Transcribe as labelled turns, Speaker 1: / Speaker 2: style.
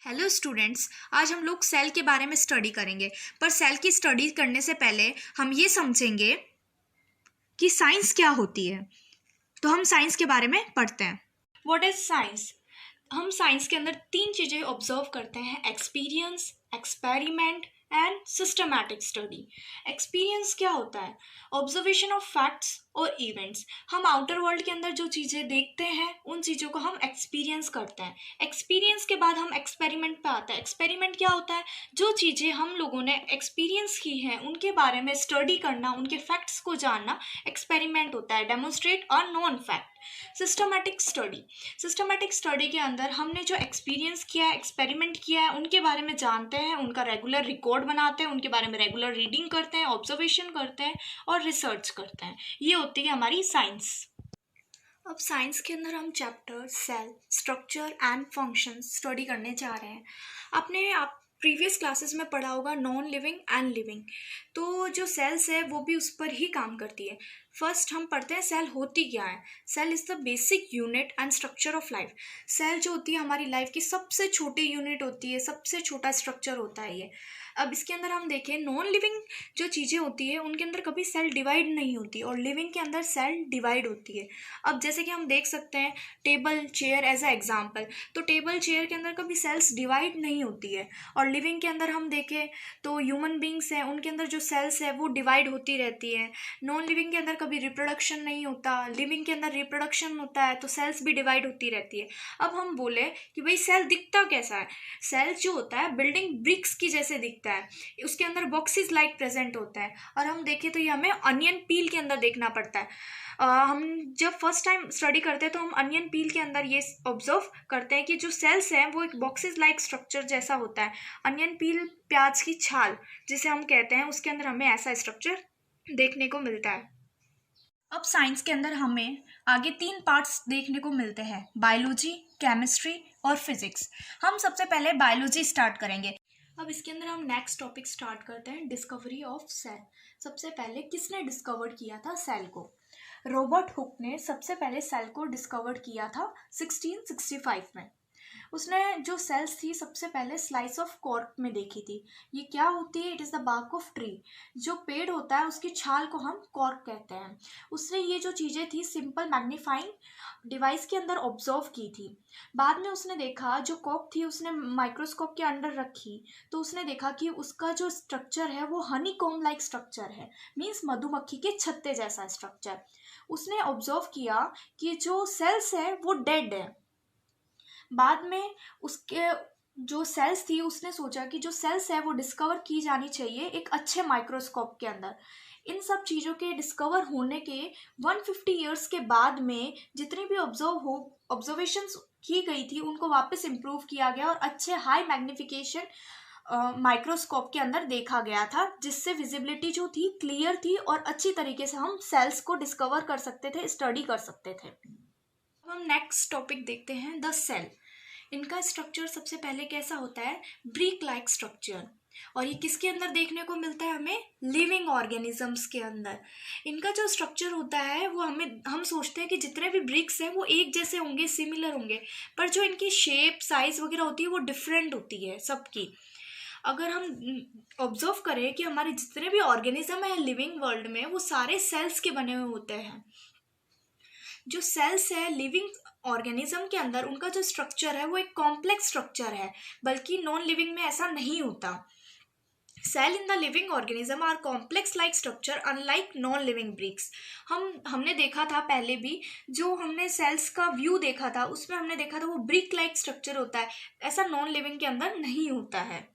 Speaker 1: Hello students, आज हम लोग सेल के बारे में स्टडी करेंगे। पर सेल की स्टडी करने से पहले हम ये समझेंगे कि साइंस क्या होती है। तो हम साइंस के बारे में पढ़ते हैं। What is science? हम साइंस के अंदर 3 चीज़ें ऑब्जर्व करते हैं: experience, experiment and systematic study. Experience क्या होता है? ऑब्जर्वेशन ऑफ फैक्ट्स और इवेंट्स। हम आउटर वर्ल्ड के अंदर जो चीज़ें देखते हैं उन चीज़ों को हम एक्सपीरियंस करते हैं। एक्सपीरियंस के बाद हम एक्सपेरिमेंट पे आते हैं। एक्सपेरिमेंट क्या होता है? जो चीज़ें हम लोगों ने एक्सपीरियंस की हैं उनके बारे में स्टडी करना, उनके फैक्ट्स को जानना एक्सपेरिमेंट होता है। Demonstrate a non fact. Systematic study. Systematic study के अंदर हमने जो एक्सपीरियंस किया है, एक्सपेरिमेंट किया है, उनके बारे में जानते हैं, उनका रेगुलर रिकॉर्ड बनाते हैं, उनके बारे में रेगुलर रीडिंग करते हैं, ऑब्जर्वेशन करते हैं और रिसर्च करते हैं। ये होती है हमारी साइंस। अब साइंस के अंदर हम chapter cell, structure and function study करने जा रहे हैं। आप प्रीवियस क्लासेस में पढ़ा होगा नॉन लिविंग एंड लिविंग। तो जो सेल्स है वो भी उस पर ही काम करती है। फर्स्ट हम पढ़ते हैं सेल होती क्या है। Cell is the basic unit and structure of life. Cell जो होती है हमारी लाइफ की सबसे छोटी यूनिट होती है, सबसे छोटा स्ट्रक्चर होता है ये। अब इसके अंदर हम देखें, नॉन लिविंग जो चीज़ें होती है उनके अंदर कभी सेल डिवाइड नहीं होती और लिविंग के अंदर सेल डिवाइड होती है। अब जैसे कि हम देख सकते हैं table chair as a example, तो टेबल चेयर के अंदर कभी सेल्स डिवाइड नहीं होती है। और लिविंग के अंदर हम देखें तो ह्यूमन बींग्स हैं, उनके अंदर जो सेल्स है वो डिवाइड होती रहती है। नॉन लिविंग के अंदर कभी रिप्रोडक्शन नहीं होता, लिविंग के अंदर रिप्रोडक्शन होता है, तो सेल्स भी डिवाइड होती रहती है। अब हम बोले कि भाई सेल दिखता कैसा है? सेल जो होता है बिल्डिंग ब्रिक्स की जैसे दिखता है, उसके अंदर बॉक्सेस लाइक प्रेजेंट होता है। और हम देखें तो ये हमें अनियन पील के अंदर देखना पड़ता है। हम जब फर्स्ट टाइम स्टडी करते हैं तो हम अनियन पील के अंदर ये ऑब्जर्व करते हैं कि जो सेल्स हैं वो एक बॉक्सेस लाइक स्ट्रक्चर जैसा होता है। अनियन पील, प्याज की छाल जिसे हम कहते हैं, उसके अंदर हमें ऐसा स्ट्रक्चर देखने को मिलता है। अब साइंस के अंदर हमें आगे 3 पार्ट्स देखने को मिलते हैं: बायोलॉजी, केमिस्ट्री और फिजिक्स। हम सबसे पहले बायोलॉजी स्टार्ट करेंगे। अब इसके अंदर हम नेक्स्ट टॉपिक स्टार्ट करते हैं, डिस्कवरी ऑफ सेल। सबसे पहले किसने डिस्कवर किया था सेल को? रॉबर्ट हुक ने सबसे पहले सेल को डिस्कवर किया था 1665 में। उसने जो सेल्स थी सबसे पहले स्लाइस ऑफ कॉर्क में देखी थी। ये क्या होती है? It is the bark of tree. जो पेड़ होता है उसकी छाल को हम कॉर्क कहते हैं। उसने ये जो चीज़ें थी सिंपल मैग्नीफाइंग डिवाइस के अंदर ऑब्जर्व की थी। बाद में उसने देखा जो कॉर्क थी उसने माइक्रोस्कोप के अंडर रखी, तो उसने देखा कि उसका जो स्ट्रक्चर है वो हनी कॉम्ब लाइक स्ट्रक्चर है, मीन्स मधुमक्खी के छत्ते जैसा स्ट्रक्चर। उसने ऑब्जर्व किया कि जो सेल्स है वो डेड है। बाद में उसके जो सेल्स थी उसने सोचा कि जो सेल्स है वो डिस्कवर की जानी चाहिए एक अच्छे माइक्रोस्कोप के अंदर। इन सब चीज़ों के डिस्कवर होने के 150 ईयर्स के बाद में जितनी भी ऑब्जर्वेशंस की गई थी उनको वापस इम्प्रूव किया गया और अच्छे हाई मैग्निफिकेशन माइक्रोस्कोप के अंदर देखा गया था, जिससे विजिबिलिटी जो थी क्लियर थी और अच्छी तरीके से हम सेल्स को डिस्कवर कर सकते थे, स्टडी कर सकते थे। अब हम नेक्स्ट टॉपिक देखते हैं, द सेल। इनका स्ट्रक्चर सबसे पहले कैसा होता है? Brick like structure. और ये किसके अंदर देखने को मिलता है? हमें लिविंग ऑर्गेनिजम्स के अंदर। इनका जो स्ट्रक्चर होता है वो हम सोचते हैं कि जितने भी ब्रिक्स हैं वो एक जैसे होंगे, सिमिलर होंगे, पर जो इनकी शेप, साइज वगैरह होती है वो डिफरेंट होती है सबकी। अगर हम ऑब्जर्व करें कि हमारे जितने भी ऑर्गेनिज्म है लिविंग वर्ल्ड में वो सारे सेल्स के बने हुए होते हैं। जो सेल्स है लिविंग ऑर्गेनिज्म के अंदर उनका जो स्ट्रक्चर है वो एक कॉम्प्लेक्स स्ट्रक्चर है, बल्कि नॉन लिविंग में ऐसा नहीं होता। Cell in the living organism are complex like structure unlike non living bricks. हमने देखा था पहले भी, जो हमने सेल्स का व्यू देखा था उसमें हमने देखा था वो ब्रिक लाइक स्ट्रक्चर होता है, ऐसा नॉन लिविंग के अंदर नहीं होता है।